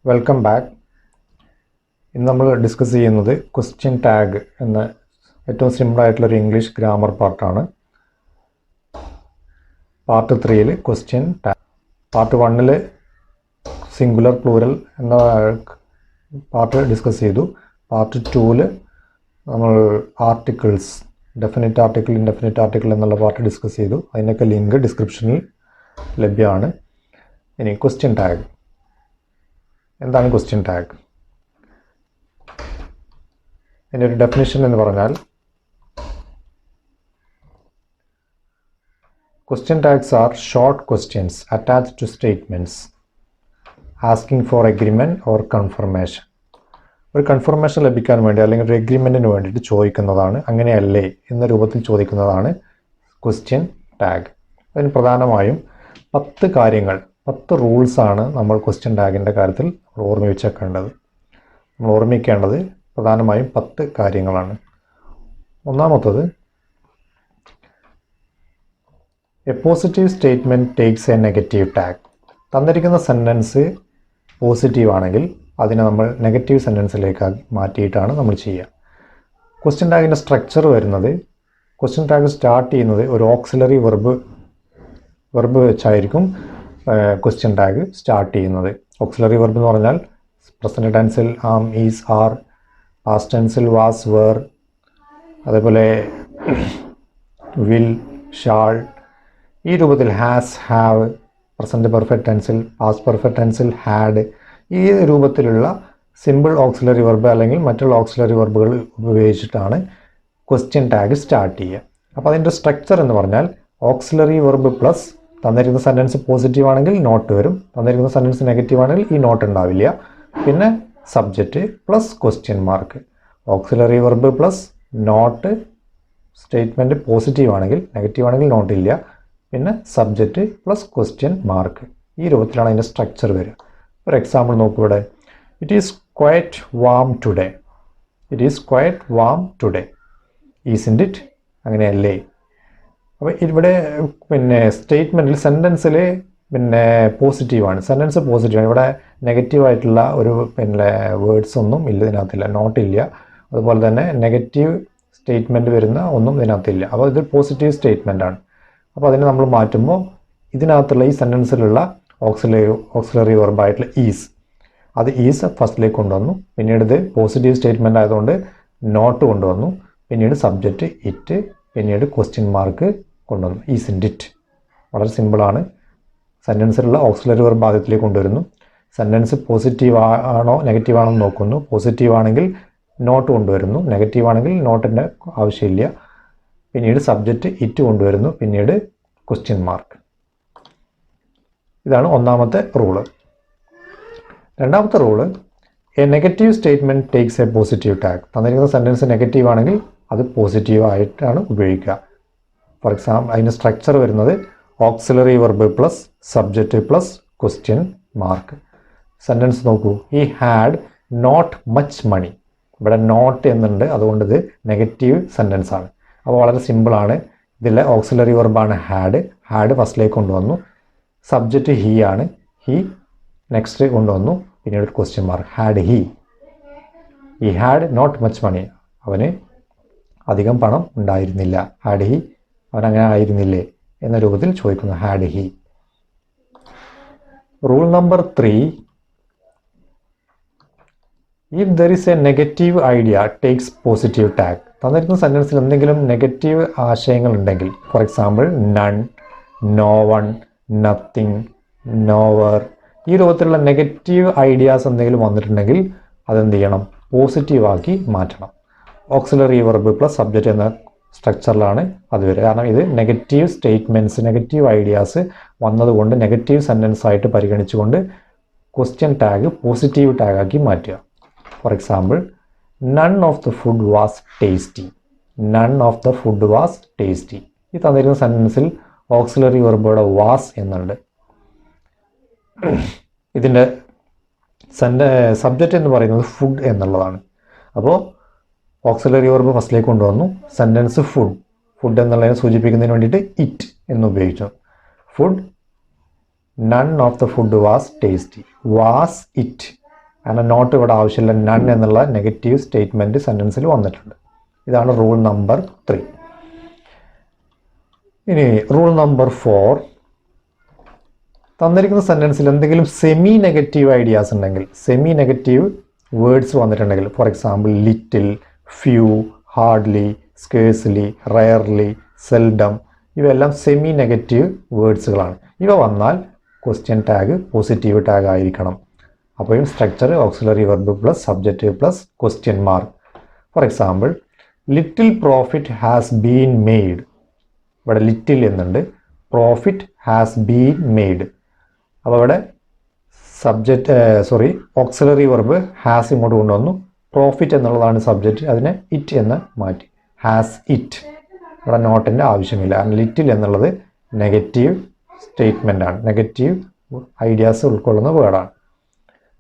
Welcome back. ഇന്ന് നമ്മൾ discuss ചെയ്യുന്നത് ക്വസ്റ്റ്യൻ ടാഗ് എന്ന ഏറ്റവും സിമ്പിളായിട്ടുള്ളൊരു ഇംഗ്ലീഷ് ഗ്രാമർ പാർട്ടാണ്. Part 3 question tag. Part 1 singular plural എന്ന പാർട്ട് ഡിസ്കസ് ചെയ്തു. പാർട്ട് 2 നമ്മൾ articles, definite article, indefinite article എന്നുള്ള പാർട്ട് ഡിസ്കസ് ചെയ്തു. അതിനൊക്കെ ലിങ്ക് ഡിസ്ക്രിപ്ഷനിൽ ലഭ്യമാണ്. ഇനി ക്വസ്റ്റ്യൻ ടാഗ്. എന്താണ് ക്വസ്റ്റ്യൻ ടാഗ്? അതിൻ്റെ ഒരു ഡെഫിനിഷൻ എന്ന് പറഞ്ഞാൽ, question tags are short questions attached to statements asking for agreement or confirmation. ഒരു കൺഫർമേഷൻ ലഭിക്കാൻ വേണ്ടി അല്ലെങ്കിൽ ഒരു എഗ്രിമെൻറ്റിന് വേണ്ടിയിട്ട് ചോദിക്കുന്നതാണ്, അങ്ങനെയല്ലേ എന്ന രൂപത്തിൽ ചോദിക്കുന്നതാണ് ക്വസ്റ്റ്യൻ ടാഗ്. അതിന് പ്രധാനമായും 10 കാര്യങ്ങൾ, 10 റൂൾസാണ് നമ്മൾ ക്വസ്റ്റ്യൻ ടാഗിൻ്റെ കാര്യത്തിൽ ഓർമ്മിക്കേണ്ടത്. നമ്മൾ ഓർമ്മിക്കേണ്ടത് പ്രധാനമായും 10 കാര്യങ്ങളാണ്. ഒന്നാമത്തത്, a positive statement takes a negative tag. തന്നിരിക്കുന്ന സെൻറ്റൻസ് പോസിറ്റീവ് ആണെങ്കിൽ അതിനെ നമ്മൾ നെഗറ്റീവ് സെൻറ്റൻസിലേക്ക് മാറ്റിയിട്ടാണ് നമ്മൾ ചെയ്യുക. ക്വസ്റ്റ്യൻ ടാഗിൻ്റെ സ്ട്രക്ചർ വരുന്നത്, ക്വസ്റ്റ്യൻ ടാഗ് സ്റ്റാർട്ട് ചെയ്യുന്നത് ഒരു ഓക്സിലറി വെർബ് വെച്ചായിരിക്കും ക്വസ്റ്റ്യൻ ടാഗ് സ്റ്റാർട്ട് ചെയ്യുന്നത്. ഓക്സിലറി വെർബ് എന്ന് പറഞ്ഞാൽ പ്രസൻറ്റ് ടെൻസിൽ ആം, ഈസ്, ആർ, പാസ്റ്റ് ടെൻസിൽ വാസ്, വേർ, അതേപോലെ വിൽ, ഷാൾ, ഈ രൂപത്തിൽ ഹാസ്, ഹാവ്, പ്രസൻറ്റ് പെർഫെക്റ്റ് ടെൻസിൽ, പാസ്റ്റ് പെർഫെക്റ്റ് ടെൻസിൽ ഹാഡ്, ഈ രൂപത്തിലുള്ള സിമ്പിൾ ഓക്സിലറി വെർബ് അല്ലെങ്കിൽ മറ്റുള്ള ഓക്സിലറി വെർബുകൾ ഉപയോഗിച്ചിട്ടാണ് ക്വസ്റ്റ്യൻ ടാഗ് സ്റ്റാർട്ട് ചെയ്യുക. അപ്പോൾ അതിൻ്റെ സ്ട്രക്ചർ എന്ന് പറഞ്ഞാൽ ഓക്സിലറി വെർബ് പ്ലസ്, തന്നിരിക്കുന്ന സെൻറ്റൻസ് പോസിറ്റീവ് ആണെങ്കിൽ നോട്ട് വരും, തന്നിരിക്കുന്ന സെൻറ്റൻസ് നെഗറ്റീവ് ആണെങ്കിൽ ഈ നോട്ട് ഉണ്ടാവില്ല. പിന്നെ subject plus question mark. Auxiliary verb plus not, statement positive ആണെങ്കിൽ, നെഗറ്റീവ് ആണെങ്കിൽ നോട്ട് ഇല്ല. പിന്നെ സബ്ജക്റ്റ് പ്ലസ് ക്വസ്റ്റ്യൻ മാർക്ക്. ഈ രൂപത്തിലാണ് അതിൻ്റെ സ്ട്രക്ചർ വരിക. ഒരു എക്സാമ്പിൾ നോക്കൂ ഇവിടെ. It is quiet warm today. It is quiet warm today. Isn't it, അങ്ങനെയല്ലേ? അപ്പോൾ ഇവിടെ പിന്നെ സ്റ്റേറ്റ്മെൻറ്റിൽ സെൻറ്റൻസിൽ പിന്നെ പോസിറ്റീവാണ്, സെൻറ്റൻസ് പോസിറ്റീവാണ്. ഇവിടെ നെഗറ്റീവായിട്ടുള്ള ഒരു പിന്നെ വേർഡ്സ് ഒന്നും ഇല്ല, ഇതിനകത്തില്ല, നോട്ടില്ല. അതുപോലെ തന്നെ നെഗറ്റീവ് സ്റ്റേറ്റ്മെൻറ്റ് വരുന്ന ഒന്നും ഇതിനകത്തില്ല. അപ്പോൾ ഇത് പോസിറ്റീവ് സ്റ്റേറ്റ്മെൻറ്റാണ്. അപ്പോൾ അതിനെ നമ്മൾ മാറ്റുമ്പോൾ ഇതിനകത്തുള്ള ഈ സെൻറ്റൻസിലുള്ള ഓക്സിലറി വെർബായിട്ടുള്ള ഈസ്, അത് ഈസ് ഫസ്റ്റിലേക്ക് കൊണ്ടുവന്നു. പിന്നീട് ഇത് പോസിറ്റീവ് സ്റ്റേറ്റ്മെൻ്റ് ആയതുകൊണ്ട് നോട്ട് കൊണ്ടുവന്നു. പിന്നീട് സബ്ജക്റ്റ് ഇറ്റ്, പിന്നീട് ക്വസ്റ്റ്യൻ മാർക്ക് കൊണ്ടുവന്നു. Isn't it. വളരെ സിമ്പിളാണ്. സെൻറ്റൻസിലുള്ള ഓക്സിലറി വെർബ് ആദ്യത്തിലേക്ക് കൊണ്ടുവരുന്നു. സെൻറ്റൻസ് പോസിറ്റീവ് ആണോ നെഗറ്റീവ് ആണോ എന്ന് നോക്കുന്നു. പോസിറ്റീവ് ആണെങ്കിൽ നോട്ട് കൊണ്ടുവരുന്നു, നെഗറ്റീവ് ആണെങ്കിൽ നോട്ടിൻ്റെ ആവശ്യമില്ല. പിന്നീട് സബ്ജക്റ്റ് ഇറ്റ് കൊണ്ടുവരുന്നു, പിന്നീട് ക്വസ്റ്റ്യൻ മാർക്ക്. ഇതാണ് ഒന്നാമത്തെ റൂള്. രണ്ടാമത്തെ rule, a negative statement takes a positive tag. തന്നിരിക്കുന്ന സെൻറ്റൻസ് നെഗറ്റീവ് ആണെങ്കിൽ അത് പോസിറ്റീവ് ആയിട്ടാണ് ഉപയോഗിക്കുക. ഫോർ എക്സാമ്പിൾ അതിൻ്റെ സ്ട്രക്ചർ വരുന്നത് auxiliary verb plus subject plus question mark. Sentence നോക്കൂ. He had not much money. ഇവിടെ നോട്ട് എന്നുണ്ട്, അതുകൊണ്ട് ഇത് നെഗറ്റീവ് സെൻറ്റൻസ് ആണ്. അപ്പോൾ വളരെ സിമ്പിളാണ്. ഇതിലെ ഓക്സിലറി വെർബാണ് ഹാഡ്. ഹാഡ് ഫസ്റ്റിലേക്ക് കൊണ്ടുവന്നു. സബ്ജക്റ്റ് ഹി ആണ്, ഹി നെക്സ്റ്റ് കൊണ്ടുവന്നു, പിന്നീട് ഒരു question mark. Had he. He had not much money. അവന് അധികം പണം ഉണ്ടായിരുന്നില്ല. ഹാഡ് ഹി, അവനങ്ങനെ ആയിരുന്നില്ലേ എന്ന രൂപത്തിൽ ചോദിക്കുന്നു. Had he. Rule number 3, if there is a negative idea takes positive tag. തന്നിരിക്കുന്ന സെൻറ്റൻസിൽ എന്തെങ്കിലും നെഗറ്റീവ് ആശയങ്ങൾ ഉണ്ടെങ്കിൽ, for example none, no one, nothing, nowhere, ഈ രൂപത്തിലുള്ള നെഗറ്റീവ് ഐഡിയാസ് എന്തെങ്കിലും വന്നിട്ടുണ്ടെങ്കിൽ അതെന്ത് ചെയ്യണം? പോസിറ്റീവാക്കി മാറ്റണം. ഓക്സിലറി വെർബ് പ്ലസ് സബ്ജക്റ്റ് എന്ന സ്ട്രക്ചറിലാണ് അത് വരിക. കാരണം ഇത് നെഗറ്റീവ് സ്റ്റേറ്റ്മെൻറ്റ്സ്, നെഗറ്റീവ് ഐഡിയാസ് വന്നതുകൊണ്ട് നെഗറ്റീവ് സെൻറ്റൻസ് ആയിട്ട് പരിഗണിച്ചുകൊണ്ട് ക്വസ്റ്റ്യൻ ടാഗ് പോസിറ്റീവ് ടാഗാക്കി മാറ്റുക. Four example, none of the food was tasty. None of the food was tasty. ഈ തന്നിരിക്കുന്ന സെൻറ്റൻസിൽ ഓക്സിലറി വെർബോടെ വാസ് എന്നുണ്ട്. ഇതിൻ്റെ സബ്ജക്റ്റ് എന്ന് പറയുന്നത് ഫുഡ് എന്നുള്ളതാണ്. അപ്പോൾ ഓക്സിലറി വെർബ് ഫസ്റ്റിലേക്ക് കൊണ്ടുവന്നു. സെൻറ്റൻസ് ഫുഡ് എന്നുള്ളതിനെ സൂചിപ്പിക്കുന്നതിന് വേണ്ടിയിട്ട് ഇറ്റ് എന്ന് ഉപയോഗിച്ചു. Food, none of the food was tasty. Was it കാരണം നോട്ട് ഇവിടെ ആവശ്യമില്ല, നൺ എന്നുള്ള നെഗറ്റീവ് സ്റ്റേറ്റ്മെൻറ്റ് സെൻറ്റൻസിൽ വന്നിട്ടുണ്ട്. ഇതാണ് റൂൾ നമ്പർ 3. ഇനി റൂൾ നമ്പർ 4, തന്നിരിക്കുന്ന സെൻറ്റൻസിൽ എന്തെങ്കിലും സെമി നെഗറ്റീവ് ഐഡിയാസ് ഉണ്ടെങ്കിൽ, സെമി നെഗറ്റീവ് വേർഡ്സ് വന്നിട്ടുണ്ടെങ്കിൽ, for example little, few, hardly, scarcely, rarely, seldom, ഇവയെല്ലാം സെമി നെഗറ്റീവ് വേർഡ്സുകളാണ്. ഇവ വന്നാൽ ക്വസ്റ്റ്യൻ ടാഗ് പോസിറ്റീവ് ടാഗ് ആയിരിക്കണം. അപ്പോഴും structure auxiliary verb plus subject plus question mark. For example little profit has been made. ഇവിടെ little എന്നുണ്ട്, profit has been made. അപ്പോൾ ഇവിടെ auxiliary verb has ഇങ്ങോട്ട് കൊണ്ടുവന്നു, പ്രോഫിറ്റ് എന്നുള്ളതാണ് സബ്ജക്റ്റ്, അതിനെ ഇറ്റ് എന്ന് മാറ്റി, ഹാസ് ഇറ്റ്. ഇവിടെ നോട്ടിൻ്റെ ആവശ്യമില്ല, കാരണം ലിറ്റിൽ എന്നുള്ളത് നെഗറ്റീവ് സ്റ്റേറ്റ്മെൻ്റ് ആണ്, നെഗറ്റീവ് ഐഡിയാസ് ഉൾക്കൊള്ളുന്ന വേർഡാണ്.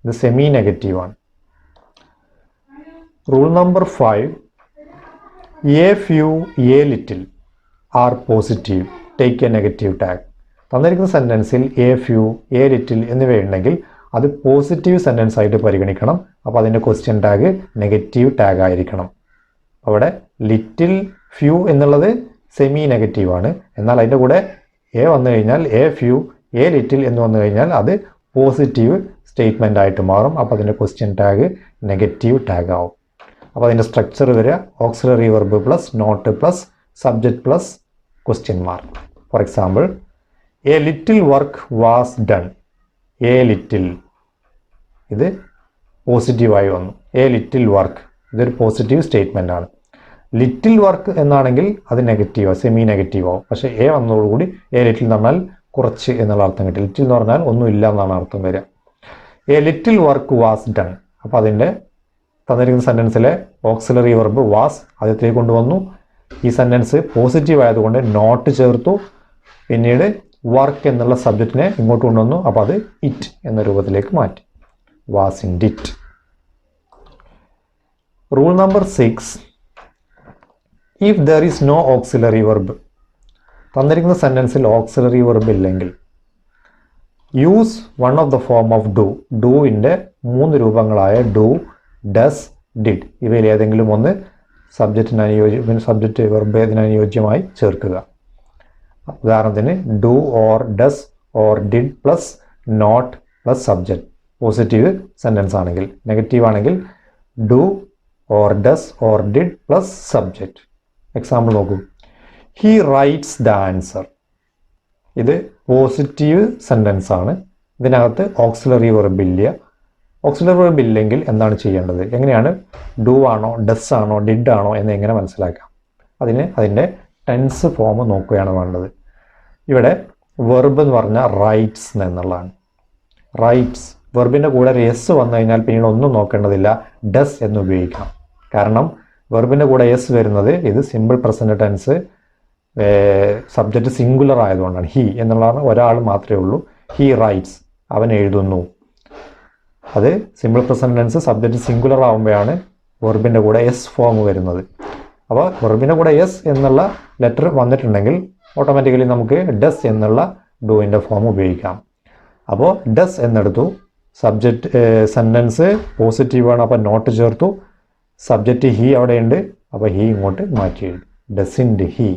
ഇത് സെമി നെഗറ്റീവാണ്. Rule number 5, a few, a little are positive, take a negative tag. തന്നിരിക്കുന്ന സെൻറ്റൻസിൽ എ ഫ്യൂ, എ ലിറ്റിൽ എന്നിവയുണ്ടെങ്കിൽ അത് പോസിറ്റീവ് സെൻറ്റൻസ് ആയിട്ട് പരിഗണിക്കണം. അപ്പോൾ അതിൻ്റെ ക്വസ്റ്റ്യൻ ടാഗ് നെഗറ്റീവ് ടാഗ് ആയിരിക്കണം. അവിടെ ലിറ്റിൽ, ഫ്യൂ എന്നുള്ളത് സെമി നെഗറ്റീവാണ്. എന്നാൽ അതിൻ്റെ കൂടെ എ വന്നു കഴിഞ്ഞാൽ, എ ഫ്യൂ, എ ലിറ്റിൽ എന്ന് വന്നു കഴിഞ്ഞാൽ അത് പോസിറ്റീവ് സ്റ്റേറ്റ്മെൻ്റ് ആയിട്ട് മാറും. അപ്പോൾ അതിൻ്റെ ക്വസ്റ്റ്യൻ ടാഗ് നെഗറ്റീവ് ടാഗ് ആവും. അപ്പോൾ അതിൻ്റെ സ്ട്രക്ചർ വരിക auxiliary verb plus not plus subject plus question mark. For example a little work was done, a little, ഇത് പോസിറ്റീവായി വന്നു. എ ലിറ്റിൽ വർക്ക്, ഇതൊരു പോസിറ്റീവ് സ്റ്റേറ്റ്മെൻ്റ് ആണ്. ലിറ്റിൽ വർക്ക് എന്നാണെങ്കിൽ അത് നെഗറ്റീവോ സെമി നെഗറ്റീവ് ആവും. പക്ഷേ എ വന്നതോടുകൂടി എ ലിറ്റിൽ എന്ന് പറഞ്ഞാൽ കുറച്ച് എന്നുള്ള അർത്ഥം കിട്ടി. ലിറ്റിൽ എന്ന് പറഞ്ഞാൽ ഒന്നുമില്ല എന്നാണ് അർത്ഥം വരിക. A little work was done. അപ്പോൾ അതിൻ്റെ തന്നിരിക്കുന്ന സെൻറ്റൻസിലെ ഓക്സിലറി വെർബ് വാസ് ആദ്യത്തേക്ക് കൊണ്ടുവന്നു. ഈ സെൻറ്റൻസ് പോസിറ്റീവ് ആയതുകൊണ്ട് നോട്ട് ചേർത്തു. പിന്നീട് വർക്ക് എന്നുള്ള സബ്ജക്റ്റിനെ ഇങ്ങോട്ട് കൊണ്ടുവന്നു. അപ്പോൾ അത് ഇറ്റ് എന്ന രൂപത്തിലേക്ക് മാറ്റി, wasn't it. Rule number 6, if there is no auxiliary verb. തന്നിരിക്കുന്ന സെൻറ്റൻസിൽ ഓക്സിലറി വെർബ് ഇല്ലെങ്കിൽ use one of the form of do. ഡൂവിൻ്റെ 3 രൂപങ്ങളായ ഡു, ഡസ്, ഡിഡ് ഇവയിൽ ഏതെങ്കിലും ഒന്ന് സബ്ജക്റ്റ് വെർബ് ഇതിനനുയോജ്യമായി ചേർക്കുക. ഉദാഹരണത്തിന് do or does or did plus not plus subject positive sentence ആണെങ്കിൽ. നെഗറ്റീവ് ആണെങ്കിൽ do or does or did plus subject. Example നോക്കൂ, ഹി റൈറ്റ്സ് ദ ആൻസർ. ഇത് പോസിറ്റീവ് സെൻറ്റൻസ് ആണ്. ഇതിനകത്ത് ഓക്സിലറി വെർബ് ഇല്ല. ഓക്സിലറി വെർബ് ഇല്ലെങ്കിൽ എന്താണ് ചെയ്യേണ്ടത്, എങ്ങനെയാണ് ഡു ആണോ ഡസ് ആണോ ഡിഡ് ആണോ എന്ന് എങ്ങനെ മനസ്സിലാക്കാം? അതിൻ്റെ ടെൻസ് ഫോം നോക്കുകയാണ് വേണ്ടത്. ഇവിടെ വെർബ് എന്ന് പറഞ്ഞാൽ റൈറ്റ്സ് എന്നുള്ളതാണ്. റൈറ്റ്സ് വെർബിൻ്റെ കൂടെ ഒരു എസ് വന്നു കഴിഞ്ഞാൽ പിന്നീട് ഒന്നും നോക്കേണ്ടതില്ല, ഡസ് എന്ന് ഉപയോഗിക്കാം. കാരണം വെർബിൻ്റെ കൂടെ എസ് വരുന്നത് ഇത് simple present tense, subject singular ആയതുകൊണ്ടാണ്. ഹി എന്നുള്ളതാണ് ഒരാൾ മാത്രമേ ഉള്ളൂ. ഹി റൈറ്റ്സ്, അവൻ എഴുതുന്നു. അത് simple present tense subject singular ആകുമ്പോഴാണ് വെർബിൻ്റെ കൂടെ എസ് ഫോം വരുന്നത്. അപ്പോൾ വെർബിൻ്റെ കൂടെ എസ് എന്നുള്ള ലെറ്റർ വന്നിട്ടുണ്ടെങ്കിൽ ഓട്ടോമാറ്റിക്കലി നമുക്ക് ഡസ് എന്നുള്ള ഡൂവിൻ്റെ ഫോം ഉപയോഗിക്കാം. അപ്പോൾ ഡസ് എന്നെടുത്തു, സബ്ജക്റ്റ് സെൻറ്റൻസ് പോസിറ്റീവാണ്, അപ്പോൾ നോട്ട് ചേർത്തു. സബ്ജക്റ്റ് ഹി അവിടെയുണ്ട്, അപ്പോൾ ഹി ഇങ്ങോട്ട് മാറ്റി എഴുതി, ഡസിൻഡ് ഹി.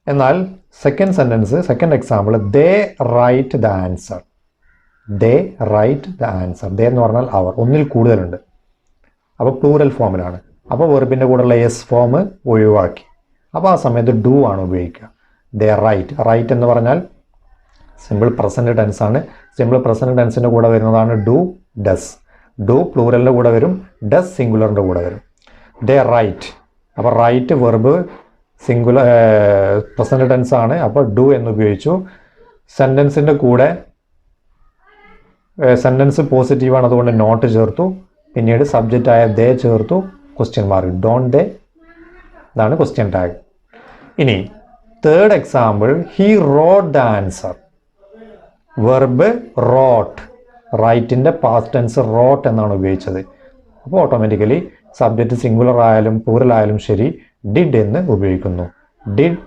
എന്നാൽ second example they write the answer. They write the answer. They എന്ന് പറഞ്ഞാൽ അവർ, ഒന്നിൽ കൂടുതലുണ്ട്, അപ്പോൾ പ്ലൂറൽ ഫോമിലാണ്. അപ്പോൾ വെർബിൻ്റെ കൂടെയുള്ള എസ് ഫോം ഒഴിവാക്കി. അപ്പോൾ ആ സമയത്ത് ഡു ആണ് ഉപയോഗിക്കുക. ദേ റൈറ്റ്. റൈറ്റ് എന്ന് പറഞ്ഞാൽ സിമ്പിൾ പ്രസൻറ്റ് ടെൻസ് ആണ്. സിമ്പിൾ പ്രസൻറ്റ് ടെൻസിൻ്റെ കൂടെ വരുന്നതാണ് ഡു, ഡസ്. ഡു പ്ലൂറലിൻ്റെ കൂടെ വരും, ഡസ് സിംഗുലറിൻ്റെ കൂടെ വരും. They write. അപ്പോൾ write verb singular present tense ആണ്, അപ്പോൾ ഡു എന്ന് ഉപയോഗിച്ചു. സെൻറ്റൻസിൻ്റെ കൂടെ സെൻറ്റൻസ് പോസിറ്റീവാണ്, അതുകൊണ്ട് നോട്ട് ചേർത്തു. പിന്നീട് സബ്ജക്റ്റ് ആയ ദേ ചേർത്തു, ക്വസ്റ്റ്യൻ മാർക്ക്, ഡോണ്ട് ദേ. ഇതാണ് ക്വസ്റ്റ്യൻ ടാഗ്. ഇനി third example, he wrote the answer. Verb wrote, റൈറ്റിൻ്റെ പാസ്റ്റ് ടെൻസ് റോട്ട് എന്നാണ് ഉപയോഗിച്ചത്. അപ്പോൾ ഓട്ടോമാറ്റിക്കലി സബ്ജക്റ്റ് സിംഗുലർ ആയാലും പ്ലൂറൽ ആയാലും ശരി ഡിഡ് എന്ന് ഉപയോഗിക്കുന്നു. Did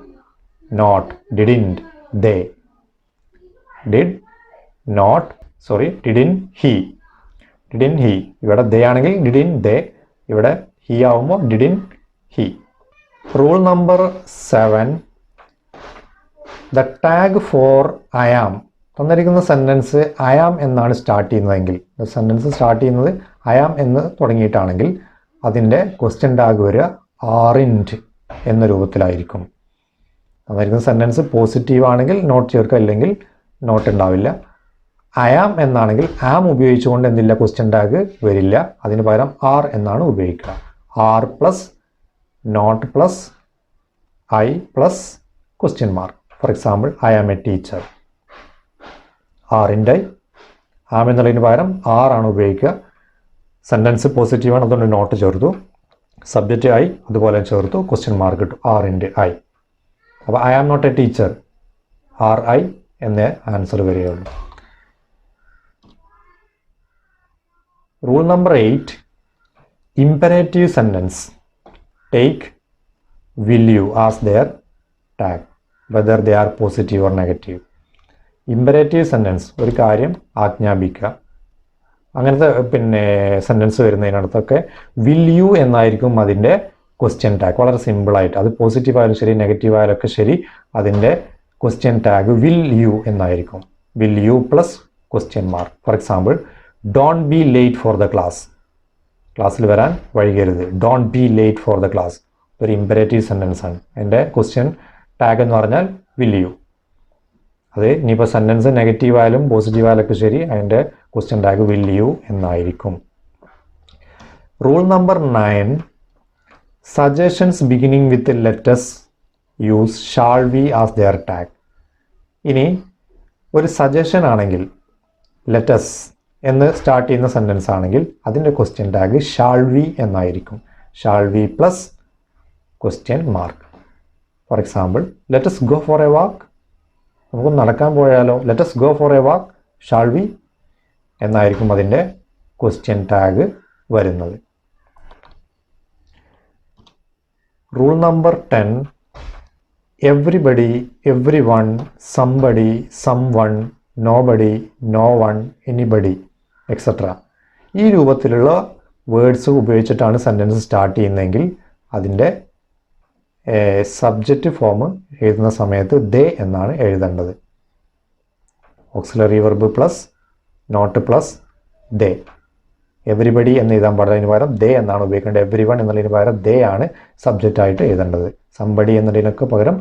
not, didn't, they. Did not sorry, didn't he. Didn't he. ഇവിടെ ദേ ആണെങ്കിൽ ഡിഡിൻ ദേ, ഇവിടെ ഹി ആവുമ്പോൾ didn't he. Rule number 7, the tag for I am. തന്നിരിക്കുന്ന സെൻറ്റൻസ് ഐ ആം എന്നാണ് സ്റ്റാർട്ട് ചെയ്യുന്നതെങ്കിൽ, സെൻറ്റൻസ് സ്റ്റാർട്ട് ചെയ്യുന്നത് ഐ ആം എന്ന് തുടങ്ങിയിട്ടാണെങ്കിൽ അതിൻ്റെ ക്വസ്റ്റ്യൻ ടാഗ് വരിക ആറിൻറ്റ് എന്ന രൂപത്തിലായിരിക്കും. തന്നിരിക്കുന്ന സെൻറ്റൻസ് പോസിറ്റീവ് ആണെങ്കിൽ നോട്ട് ചേർക്കുക, ഇല്ലെങ്കിൽ നോട്ട് ഉണ്ടാവില്ല. ഐ ആം എന്നാണെങ്കിൽ ആം ഉപയോഗിച്ചുകൊണ്ട് എന്തില്ല, ക്വസ്റ്റ്യൻ ടാഗ് വരില്ല. അതിന് പകരം ആർ എന്നാണ് ഉപയോഗിക്കുക. Are plus not plus I plus question mark. For example, I am a teacher. ആറിൻ്റെ ഐ, ആം എന്നുള്ളതിന് പകരം ആർ ആണ് ഉപയോഗിക്കുക. സെൻറ്റൻസ് പോസിറ്റീവാണ്, അതുകൊണ്ട് നോട്ട് ചേർത്തു. സബ്ജക്റ്റ് ഐ അതുപോലെ ചേർത്തു, ക്വസ്റ്റ്യൻ മാർക്ക് കിട്ടും. ആറിൻ്റെ ഐ. അപ്പോൾ I am not a teacher, are I എന്നേ ആൻസർ വരികയുള്ളൂ. Rule number 8, imperative sentence take will you as their tag, whether they are positive or negative. Imperative sentence, ഒരു കാര്യം ആജ്ഞാപിക്കുക, അങ്ങനത്തെ സെൻറ്റൻസ് വരുന്നതിനടുത്തൊക്കെ വിൽ യു എന്നായിരിക്കും അതിൻ്റെ ക്വസ്റ്റ്യൻ ടാഗ്. വളരെ സിമ്പിളായിട്ട്, അത് പോസിറ്റീവ് ആയാലും ശരി നെഗറ്റീവ് ആയാലും ഒക്കെ ശരി, അതിൻ്റെ ക്വസ്റ്റ്യൻ ടാഗ് വിൽ യു എന്നായിരിക്കും. Will you plus question mark. For example, don't be late for the class. ക്ലാസ്സിൽ വരാൻ വൈകരുത്. Don't be late for the class ഒരു ഇമ്പരേറ്റീവ് സെൻറ്റൻസ് ആണ്. എൻ്റെ ക്വസ്റ്റ്യൻ ടാഗ് എന്ന് പറഞ്ഞാൽ വിൽ യു. അത് ഇനിയിപ്പോൾ സെൻറ്റൻസ് നെഗറ്റീവ് ആയാലും പോസിറ്റീവ് ആയാലും ഒക്കെ ശരി, അതിൻ്റെ ക്വസ്റ്റ്യൻ ടാഗ് വിൽ യു എന്നായിരിക്കും. Rule number 9, suggestions beginning with let's use shall we as there tag. ഇനി ഒരു സജഷൻ ആണെങ്കിൽ, ലെറ്റസ് എന്ന് സ്റ്റാർട്ട് ചെയ്യുന്ന സെൻറ്റൻസ് ആണെങ്കിൽ അതിൻ്റെ ക്വസ്റ്റ്യൻ ടാഗ് ഷാൾ വി എന്നായിരിക്കും. Shall we plus question mark. For example, let's go for a walk. നമുക്ക് നടക്കാൻ പോയാലോ, let's go for a walk, shall we എന്നായിരിക്കും അതിൻ്റെ ക്വസ്റ്റ്യൻ ടാഗ് വരുന്നത്. Rule number 10, everybody, every one, somebody, some one, nobody, no one, anybody etcetera. ഈ രൂപത്തിലുള്ള words ഉപയോഗിച്ചിട്ടാണ് sentence start ചെയ്യുന്നതെങ്കിൽ അതിൻ്റെ സബ്ജക്റ്റ് ഫോം എഴുതുന്ന സമയത്ത് ദേ എന്നാണ് എഴുതേണ്ടത്. Auxiliary verb plus not plus they. Everybody എന്ന് എഴുതാൻ പാടില്ല, അതിന് പകരം ദേ എന്നാണ് ഉപയോഗിക്കേണ്ടത്. എവരി വൺ എന്നുള്ളതിന് പകരം ദേ ആണ് സബ്ജക്റ്റ് ആയിട്ട് എഴുതേണ്ടത്. സംബഡി എന്നതിനൊക്കെ പകരം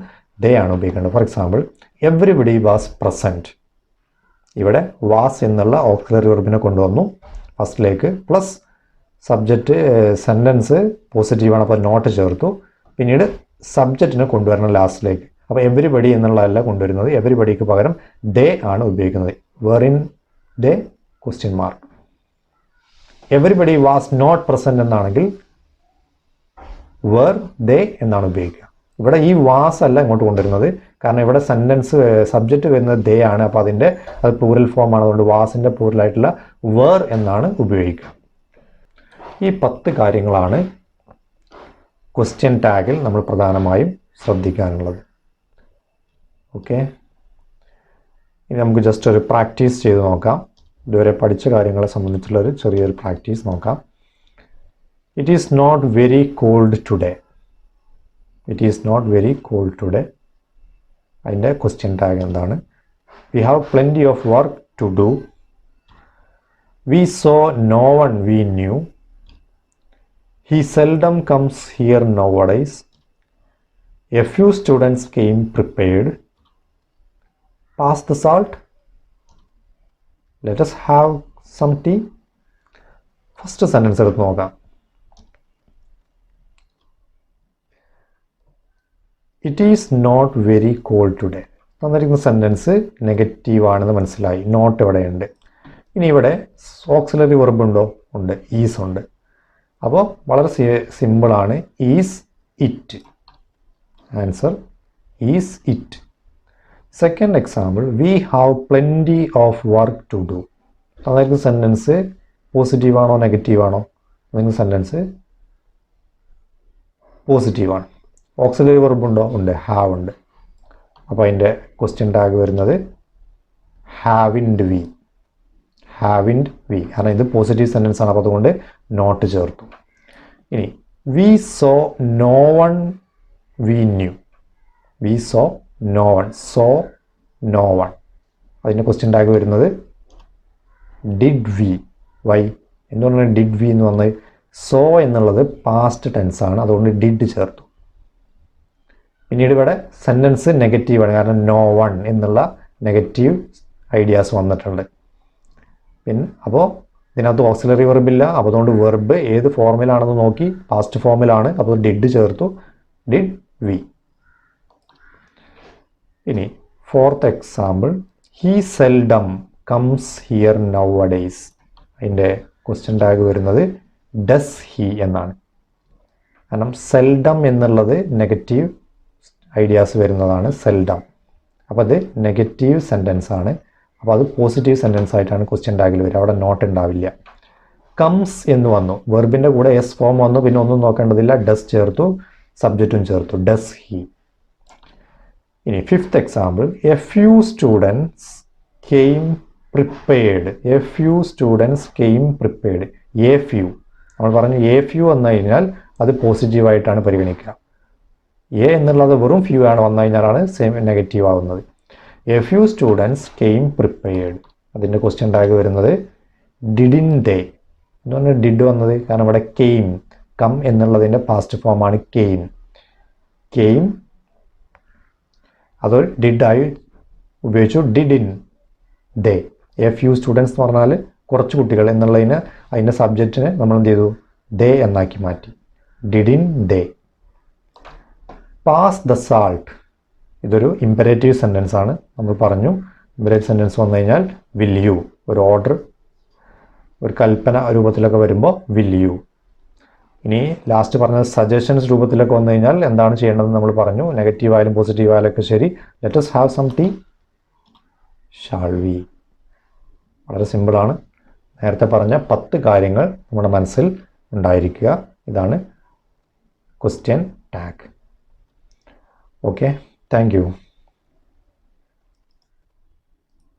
ദേ ആണ് ഉപയോഗിക്കേണ്ടത്. For example, everybody was present. ഇവിടെ വാസ് എന്നുള്ള ഓക്സിലറി വെർബിനെ കൊണ്ടുവന്നു ഫസ്റ്റിലേക്ക്, പ്ലസ് സബ്ജക്റ്റ് സെൻറ്റൻസ് പോസിറ്റീവാണ്, അപ്പോൾ നോട്ട് ചേർത്തു. പിന്നീട് സബ്ജക്റ്റിനെ കൊണ്ടുവരണം ലാസ്റ്റിലേക്ക്. അപ്പോൾ എവരിബഡി എന്നുള്ളതല്ല കൊണ്ടുവരുന്നത്, എവരിബഡിക്ക് പകരം ദേ ആണ് ഉപയോഗിക്കുന്നത്. Weren't they question mark. Everybody was not present എന്നാണെങ്കിൽ വേർ ദേ എന്നാണ് ഉപയോഗിക്കുക. ഇവിടെ ഈ വാസ് അല്ല ഇങ്ങോട്ട് കൊണ്ടുവരുന്നത്, കാരണം ഇവിടെ സെൻറ്റൻസ് സബ്ജക്റ്റ് വരുന്നത് ദേ ആണ്, അപ്പോൾ അതിൻ്റെ അത് പ്ലൂറൽ ഫോം ആണ്, അതുകൊണ്ട് വാസിൻ്റെ പ്ലൂറലായിട്ടുള്ള വേർ എന്നാണ് ഉപയോഗിക്കുക. ഈ 10 കാര്യങ്ങളാണ് ക്വസ്റ്റ്യൻ ടാഗിൽ നമ്മൾ പ്രധാനമായും ശ്രദ്ധിക്കാനുള്ളത്. ഓക്കെ, ഇനി നമുക്ക് ജസ്റ്റ് ഒരു പ്രാക്ടീസ് ചെയ്ത് നോക്കാം. ഇതുവരെ പഠിച്ച കാര്യങ്ങളെ സംബന്ധിച്ചുള്ള ഒരു ചെറിയൊരു പ്രാക്ടീസ് നോക്കാം. It is not very cold today. It is not very cold today, അതിൻ്റെ ക്വസ്റ്റ്യൻ ടാഗ് എന്താണ്? We have plenty of work to do. We saw no one we knew. He seldom comes here nowadays. A few students came prepared. Pass the salt. Let us have some tea. First sentence എടുത്ത് നോക്കാം. It is not very cold today. തന്നിരിക്കുന്ന sentence negative ആണെന്ന് മനസ്സിലായി. Not ഇവിടെയുണ്ട്. ഇനി ഇവിടെ auxiliary verb ഉണ്ടോ? ഉണ്ട്. ഈസ് ഉണ്ട്. അപ്പോൾ വളരെ സിമ്പിളാണ്. Is it. Answer is it. Second example, we have plenty of work to do. അതായത് സെൻറ്റൻസ് പോസിറ്റീവാണോ നെഗറ്റീവാണോ? അതായത് സെൻറ്റൻസ് പോസിറ്റീവാണ്. ഓക്സിലറി വെർബ് ഉണ്ടോ? ഉണ്ട്. ഹാവ് ഉണ്ട്. അപ്പോൾ അതിൻ്റെ ക്വസ്റ്റ്യൻ ടാഗ് വരുന്നത് ഹാവിൻഡ് വി. ഹാവിൻഡ് വി, കാരണം ഇത് പോസിറ്റീവ് സെൻറ്റൻസ് ആണ്, അപ്പോൾ അതുകൊണ്ട് നോട്ട് ചേർത്തു. ഇനി we saw no one we knew. We saw no one, saw no one. അതിൻ്റെ ക്വസ്റ്റ്യൻ ടാഗ് വരുന്നത് ഡിഡ് വി. വൈ എന്തുകൊണ്ടാണ് ഡിഡ് വി എന്ന് വന്നത്? സോ എന്നുള്ളത് പാസ്റ്റ് ടെൻസ് ആണ്, അതുകൊണ്ട് ഡിഡ് ചേർത്തു. പിന്നീട് ഇവിടെ സെൻറ്റൻസ് നെഗറ്റീവാണ്, കാരണം നോ വൺ എന്നുള്ള നെഗറ്റീവ് ഐഡിയാസ് വന്നിട്ടുണ്ട്. പിന്നെ അപ്പോൾ ഇതിനകത്ത് ഓക്സിലറി വെർബില്ല, അപ്പോൾ അതുകൊണ്ട് വെർബ് ഏത് ഫോമിലാണെന്ന് നോക്കി പാസ്റ്റ് ഫോമിലാണ്, അപ്പോൾ ഡിഡ് ചേർത്തു, ഡിഡ് വി. ഇനി fourth example, he seldom comes here now A days. അതിൻ്റെ ക്വസ്റ്റ്യൻ ടാഗ് വരുന്നത് ഡസ് ഹി എന്നാണ്. കാരണം സെൽഡം എന്നുള്ളത് നെഗറ്റീവ് ഐഡിയാസ് വരുന്നതാണ് സെൽഡം, അപ്പോൾ അത് നെഗറ്റീവ് സെൻറ്റൻസ് ആണ്, അപ്പോൾ അത് പോസിറ്റീവ് സെൻറ്റൻസ് ആയിട്ടാണ് ക്വസ്റ്റ്യൻ ടാഗിൽ വരിക, അവിടെ നോട്ട് ഉണ്ടാവില്ല. കംസ് എന്ന് വന്നു, വെർബിൻ്റെ കൂടെ എസ് ഫോം വന്നു, പിന്നെ ഒന്നും നോക്കേണ്ടതില്ല, ഡസ് ചേർത്തു, സബ്ജക്റ്റും ചേർത്തു, ഡസ് ഹി. ഇനി fifth example, A few students came prepared. A few students came prepared. A few നമ്മൾ പറഞ്ഞു, എ ഫ്യൂ വന്നു കഴിഞ്ഞാൽ അത് പോസിറ്റീവായിട്ടാണ് പരിഗണിക്കുക. എ എന്നുള്ളത് വെറും ഫ്യൂ ആണ് വന്നു കഴിഞ്ഞാലാണ് സെയിം നെഗറ്റീവ് ആവുന്നത്. A few students came prepared. അതിൻ്റെ ക്വസ്റ്റ്യൻ ടാഗ് വരുന്നത് ഡിഡിൻ ദേ. എന്തുകൊണ്ടാണ് ഡിഡ് വന്നത്? കാരണം ഇവിടെ കെയിം, കം എന്നുള്ളതിൻ്റെ പാസ്റ്റ് ഫോമാണ് കെയിം. കെയിം അത് ഡിഡായി ഉപയോഗിച്ചു, didn't they. A few students എന്ന് പറഞ്ഞാൽ കുറച്ച് കുട്ടികൾ എന്നുള്ളതിന് അതിൻ്റെ സബ്ജക്റ്റിനെ നമ്മൾ എന്ത് ചെയ്തു? ദേ എന്നാക്കി മാറ്റി, didn't they. Pass the salt. ഇതൊരു ഇമ്പരേറ്റീവ് സെൻറ്റൻസ് ആണ്, നമ്മൾ പറഞ്ഞു ഇമ്പരേറ്റീവ് സെൻറ്റൻസ് വന്നു കഴിഞ്ഞാൽ വിൽ യു, ഒരു ഓർഡർ, ഒരു കൽപ്പന രൂപത്തിലൊക്കെ വരുമ്പോൾ വിൽ യു. ഇനി ലാസ്റ്റ് പറഞ്ഞത് സജഷൻസ് രൂപത്തിലൊക്കെ വന്നു കഴിഞ്ഞാൽ എന്താണ് ചെയ്യേണ്ടതെന്ന് നമ്മൾ പറഞ്ഞു, നെഗറ്റീവ് ആയാലും പോസിറ്റീവ് ആയാലും ഒക്കെ ശരി. Let us have some tea, shall we. വളരെ സിമ്പിളാണ്. നേരത്തെ പറഞ്ഞ 10 കാര്യങ്ങൾ നമ്മുടെ മനസ്സിൽ ഉണ്ടായിരിക്കുക. ഇതാണ് question tag. Okay, thank you.